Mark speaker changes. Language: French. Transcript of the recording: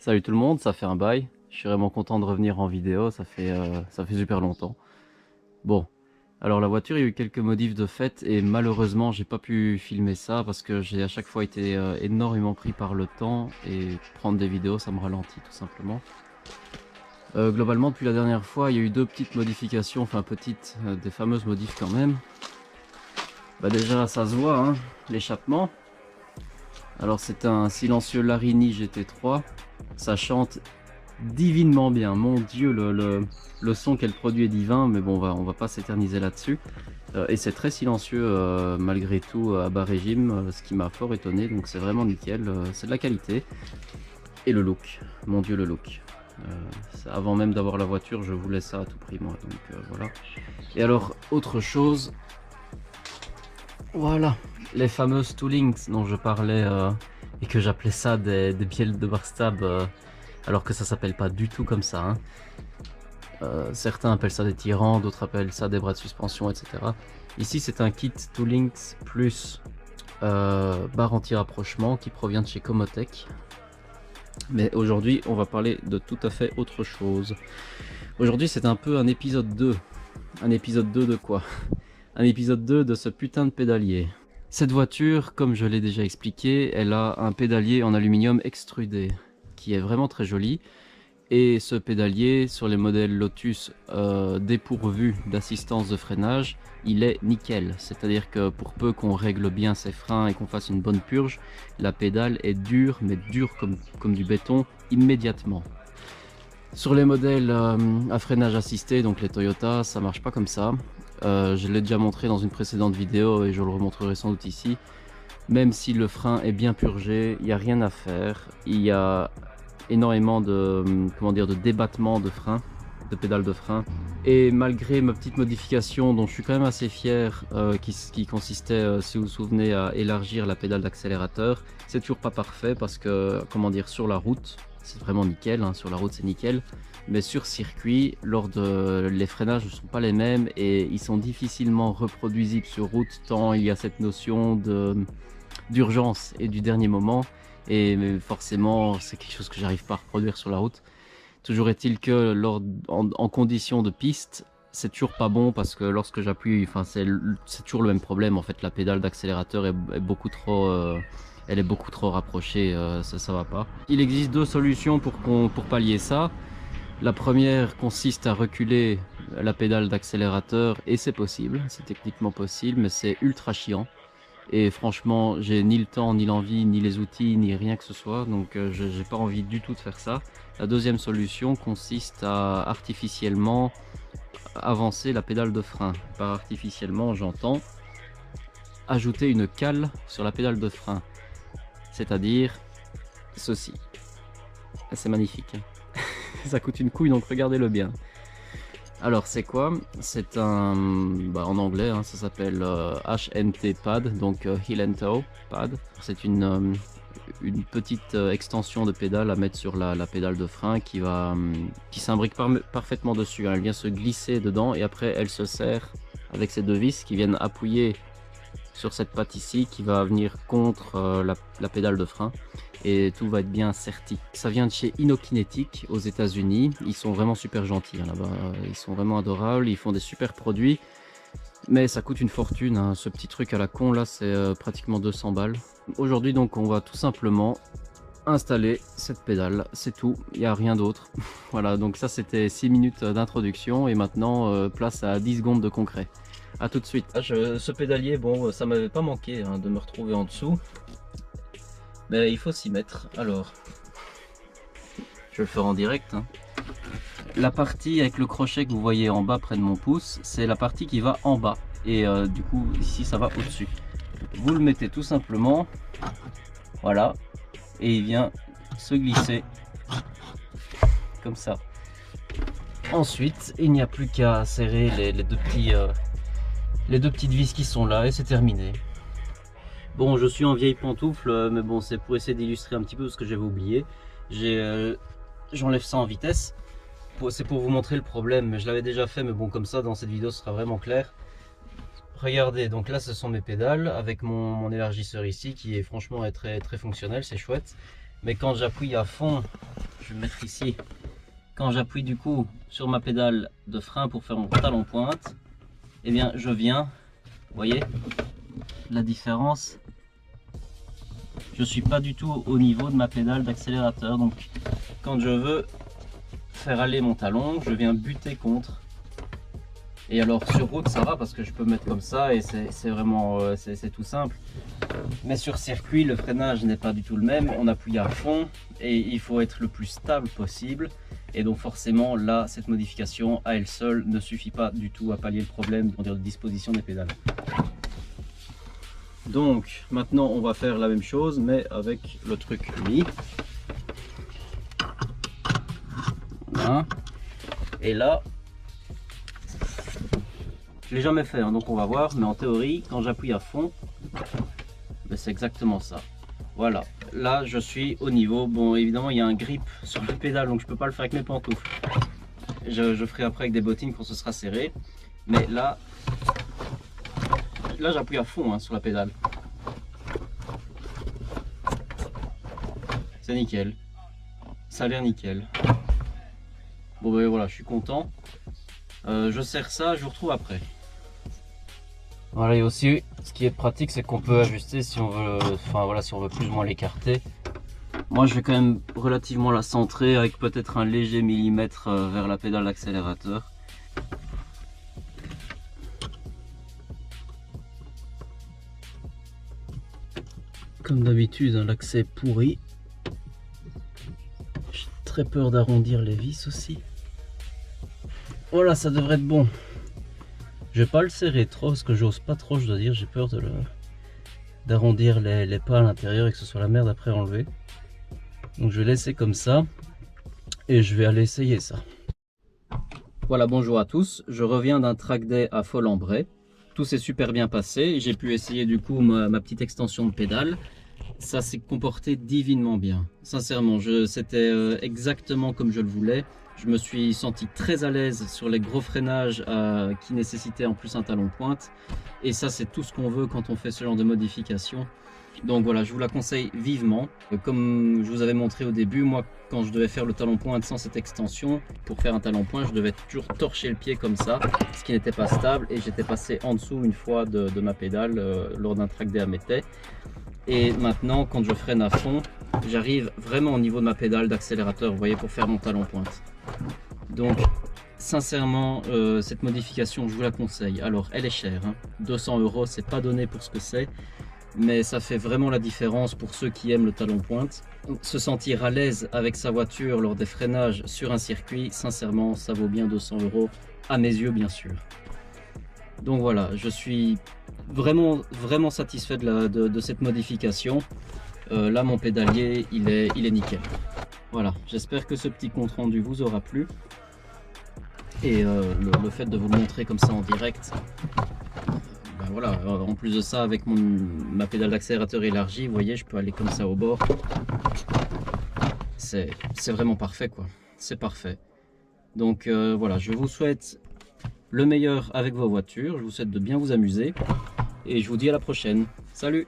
Speaker 1: Salut tout le monde, ça fait un bail. Je suis vraiment content de revenir en vidéo, ça fait super longtemps. Bon, alors la voiture, il y a eu quelques modifs de fait et malheureusement j'ai pas pu filmer ça parce que j'ai à chaque fois été énormément pris par le temps et prendre des vidéos ça me ralentit tout simplement. Globalement depuis la dernière fois il y a eu deux petites modifications, enfin petites, des fameuses modifs quand même. Bah déjà ça se voit, hein, l'échappement. Alors c'est un silencieux Larini GT3, ça chante divinement bien, mon dieu le son qu'elle produit est divin, mais bon on va pas s'éterniser là-dessus. Et c'est très silencieux malgré tout à bas régime, ce qui m'a fort étonné, donc c'est vraiment nickel, c'est de la qualité. Et le look, mon dieu le look. Avant même d'avoir la voiture je voulais ça à tout prix moi, donc voilà. Et alors autre chose, voilà, les fameuses toolings dont je parlais et que j'appelais ça des bielles de barstab, alors que ça s'appelle pas du tout comme ça, hein. Certains appellent ça des tirants, d'autres appellent ça des bras de suspension, etc. Ici c'est un kit toolings plus barre anti-rapprochement qui provient de chez Comotech. Mais aujourd'hui on va parler de tout à fait autre chose. Aujourd'hui c'est un peu un épisode 2. Un épisode 2 de quoi? Un épisode 2 de ce putain de pédalier. Cette voiture, comme je l'ai déjà expliqué, elle a un pédalier en aluminium extrudé qui est vraiment très joli. Et ce pédalier, sur les modèles Lotus dépourvus d'assistance de freinage, il est nickel. C'est-à-dire que pour peu qu'on règle bien ses freins et qu'on fasse une bonne purge, la pédale est dure, mais dure comme du béton immédiatement. Sur les modèles à freinage assisté, donc les Toyota, ça marche pas comme ça. Je l'ai déjà montré dans une précédente vidéo et je le remontrerai sans doute ici. Même si le frein est bien purgé, il n'y a rien à faire. Il y a énormément de, de débattement de frein, de pédale de frein. Et malgré ma petite modification dont je suis quand même assez fier, qui consistait, si vous vous souvenez, à élargir la pédale d'accélérateur, c'est toujours pas parfait parce que, sur la route, c'est vraiment nickel, hein, sur la route c'est nickel. Mais sur circuit, les freinages ne sont pas les mêmes et ils sont difficilement reproduisibles sur route tant il y a cette notion d'urgence et du dernier moment. Et forcément c'est quelque chose que j'arrive pas à reproduire sur la route. Toujours est-il que en conditions de piste, c'est toujours pas bon parce que lorsque j'appuie, enfin c'est toujours le même problème en fait, la pédale d'accélérateur est beaucoup trop elle est beaucoup trop rapprochée, ça va pas. Il existe deux solutions pour pallier ça. La première consiste à reculer la pédale d'accélérateur et c'est possible, c'est techniquement possible, mais c'est ultra chiant. Et franchement, j'ai ni le temps, ni l'envie, ni les outils, ni rien que ce soit, donc j'ai pas envie du tout de faire ça. La deuxième solution consiste à artificiellement avancer la pédale de frein. Par artificiellement, j'entends ajouter une cale sur la pédale de frein, c'est-à-dire ceci. C'est magnifique. Ça coûte une couille, donc regardez-le bien. Alors c'est quoi? C'est un, en anglais, hein, ça s'appelle HNT pad, donc Heel and Toe pad. C'est une petite extension de pédale à mettre sur la pédale de frein qui s'imbrique parfaitement dessus, hein. Elle vient se glisser dedans et après elle se serre avec ces deux vis qui viennent appuyer sur cette patte ici qui va venir contre la pédale de frein. Et tout va être bien serti. Ça vient de chez Inokinetic aux États-Unis. Ils sont vraiment super gentils, hein, là-bas. Ils sont vraiment adorables. Ils font des super produits. Mais ça coûte une fortune, hein. Ce petit truc à la con là, c'est pratiquement 200 balles. Aujourd'hui, donc, on va tout simplement installer cette pédale. C'est tout. Il n'y a rien d'autre. Voilà, donc ça, c'était 6 minutes d'introduction. Et maintenant, place à 10 secondes de concret. A tout de suite. Ce pédalier, bon, ça m'avait pas manqué, hein, de me retrouver en dessous. Mais il faut s'y mettre. Alors, je vais le faire en direct, hein. La partie avec le crochet que vous voyez en bas près de mon pouce, c'est la partie qui va en bas. Et du coup, ici, ça va au-dessus. Vous le mettez tout simplement, voilà, et il vient se glisser comme ça. Ensuite, il n'y a plus qu'à serrer les deux petites vis qui sont là et c'est terminé. Bon, je suis en vieille pantoufle, mais bon, c'est pour essayer d'illustrer un petit peu ce que j'avais oublié. J'enlève ça en vitesse. C'est pour vous montrer le problème, mais je l'avais déjà fait, mais bon, comme ça, dans cette vidéo, ce sera vraiment clair. Regardez, donc là, ce sont mes pédales avec mon élargisseur ici, qui est franchement très, très fonctionnel, c'est chouette. Mais quand j'appuie à fond je vais me mettre ici. Quand j'appuie du coup sur ma pédale de frein pour faire mon talon pointe, eh bien je viens, vous voyez la différence, je suis pas du tout au niveau de ma pédale d'accélérateur. Donc quand je veux faire aller mon talon, je viens buter contre. Et alors sur route ça va parce que je peux mettre comme ça et c'est vraiment c'est tout simple. Mais sur circuit le freinage n'est pas du tout le même, on appuie à fond et il faut être le plus stable possible. Et donc forcément là cette modification à elle seule ne suffit pas du tout à pallier le problème de disposition des pédales. Donc maintenant on va faire la même chose mais avec le truc Mi. Voilà. Et là je l'ai jamais fait, hein, donc on va voir, mais en théorie, quand j'appuie à fond, ben c'est exactement ça. Voilà, là je suis au niveau. Bon, évidemment, il y a un grip sur le pédale, donc je peux pas le faire avec mes pantoufles. Je ferai après avec des bottines quand ce sera serré. Mais là j'appuie à fond, hein, sur la pédale. C'est nickel. Ça a l'air nickel. Bon, ben voilà, je suis content. Je serre ça, je vous retrouve après. Voilà, et aussi ce qui est pratique c'est qu'on peut ajuster si on veut, enfin voilà, si on veut plus ou moins l'écarter. Moi je vais quand même relativement la centrer avec peut-être un léger millimètre vers la pédale d'accélérateur. Comme d'habitude, hein, l'accès est pourri. J'ai très peur d'arrondir les vis aussi. Voilà, ça devrait être bon. Je vais pas le serrer trop parce que j'ose pas trop, je dois dire, j'ai peur d'arrondir les pas à l'intérieur et que ce soit la merde après à enlever. Donc je vais laisser comme ça et je vais aller essayer ça. Voilà, bonjour à tous, je reviens d'un track day à Folembray. Tout s'est super bien passé, j'ai pu essayer du coup ma petite extension de pédale. Ça s'est comporté divinement bien, sincèrement, c'était exactement comme je le voulais. Je me suis senti très à l'aise sur les gros freinages qui nécessitaient en plus un talon pointe. Et ça, c'est tout ce qu'on veut quand on fait ce genre de modification. Donc voilà, je vous la conseille vivement. Comme je vous avais montré au début, moi, quand je devais faire le talon pointe sans cette extension, pour faire un talon pointe, je devais toujours torcher le pied comme ça, ce qui n'était pas stable. Et j'étais passé en dessous une fois de ma pédale lors d'un track day à Métais. Et maintenant, quand je freine à fond, j'arrive vraiment au niveau de ma pédale d'accélérateur, vous voyez, pour faire mon talon pointe. Donc sincèrement cette modification je vous la conseille. Alors elle est chère, hein. 200 €, c'est pas donné pour ce que c'est, mais ça fait vraiment la différence pour ceux qui aiment le talon pointe. Se sentir à l'aise avec sa voiture lors des freinages sur un circuit, sincèrement ça vaut bien 200 € à mes yeux bien sûr. Donc voilà, je suis vraiment satisfait de cette modification. Là mon pédalier il est nickel. Voilà, j'espère que ce petit compte rendu vous aura plu. Et le fait de vous le montrer comme ça en direct, ben voilà, en plus de ça, avec ma pédale d'accélérateur élargie, vous voyez, je peux aller comme ça au bord. C'est vraiment parfait, quoi. C'est parfait. Donc voilà, je vous souhaite le meilleur avec vos voitures. Je vous souhaite de bien vous amuser. Et je vous dis à la prochaine. Salut!